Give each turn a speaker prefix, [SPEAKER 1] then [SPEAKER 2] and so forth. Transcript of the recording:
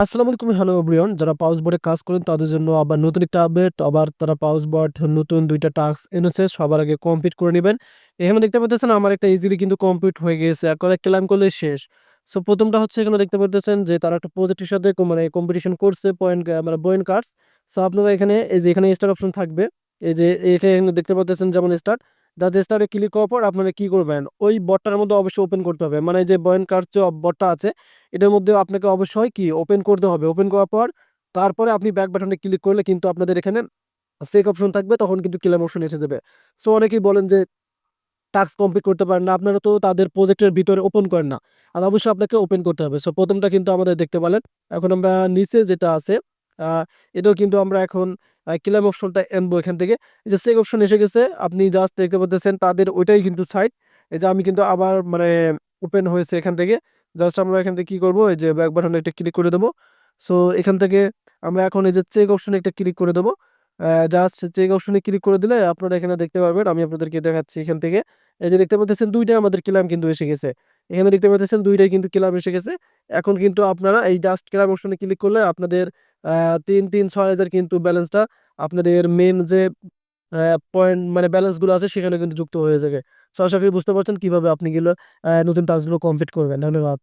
[SPEAKER 1] আসসালামু আলাইকুম, hello everyone. যারা পাউস বোর্ডে কাজ করেন তাদের জন্য আবার নতুন একটা আপডেট। আবার তারা পাউস বোর্ড নতুন ২ টা টাস্ক এনেছে, সবার আগে কমপ্লিট করে নিবেন। এখানে দেখতে পাচ্ছেন আমার একটা ইজিলি কিন্তু কমপ্লিট হয়ে গিয়েছে। এখন ক্লেম করলে শেষ। সো ১ম টা হচ্ছে এখানে দেখতে পাচ্ছেন যে তারা একটা প্রজেক্টের সাথে মানে কম্পিটিশন করছে পয়েন্ট মানে পয়েন্ট কার্ডস। সো আপনারা এখানে এই যে এখানে স্টার্ট অপশন থাকবে। এই যে এখানে দেখতে পাচ্ছেন যেমন স্টার্ট। জাস্ট স্টার্টে ক্লিক করার পর আপনারা কি করবেন? ওই বটটার মধ্যে অবশ্যই ওপেন করতে হবে। মানে যে পয়েন্ট কার্ডস যে বটটা আছে এটার মধ্যে আপনাকে অবশ্যই কি ওপেন করতে হবে। ওপেন করার পর তারপরে আপনি ব্যাক বাটনে ক্লিক করলে কিন্তু আপনাদের এখানে চেক অপশন থাকবে, তখন কিন্তু ক্লেম অপশন এসে যাবে। সো অনেকেই বলেন যে টাস্ক কমপ্লিট করতে পারেন না, আপনারা তো তাদের প্রজেক্টের ভিতরে ওপেন করেন না। আর অবশ্যই আপনাকে ওপেন করতে হবে। সো ১ম টা কিন্তু আমাদের দেখতে পেলেন। এখন আমরা নিচে যেটা আছে এটাও কিন্তু আমরা এখন ক্লেম অপশনটা আনবো এখান থেকে। এই যে চেক অপশন এসে গেছে, আপনি জাস্ট দেখতে পাচ্ছেন তাদের ওইটাই কিন্তু সাইট। এই যে আমি কিন্তু আবার মানে ওপেন হয়েছে এখান থেকে। জাস্ট আমরা এখান থেকে কি করব, এই যে ব্যাক বাটনে একটা ক্লিক করে দেবো। সো এখান থেকে আমরা এখন এই যে চেক অপশনে একটা ক্লিক করে দেবো। জাস্ট চেক অপশনে ক্লিক করে দিলে আপনারা এখানে দেখতে পারবেন। আমি আপনাদেরকে দেখাচ্ছি এখান থেকে। এই যে দেখতে পাচ্ছেন ২ টাই আমাদের ক্লেম কিন্তু এসে গেছে। এখানে দেখতে পাচ্ছেন ২ টাই কিন্তু ক্লেম এসে গেছে। এখন কিন্তু আপনারা এই জাস্ট ক্লেম অপশনে ক্লিক করলে আপনাদের ৩,৬০০০ কিন্তু ব্যালেন্সটা আপনাদের মেইন যে পয়েন্ট মানে ব্যালেন্স গুলো আছে সেখানে কিন্তু যুক্ত হয়ে যাবে। সো আশা করি বুঝতে পারছেন কিভাবে আপনি নতুন টাস্কগুলো কমপ্লিট করবেন। ধন্যবাদ।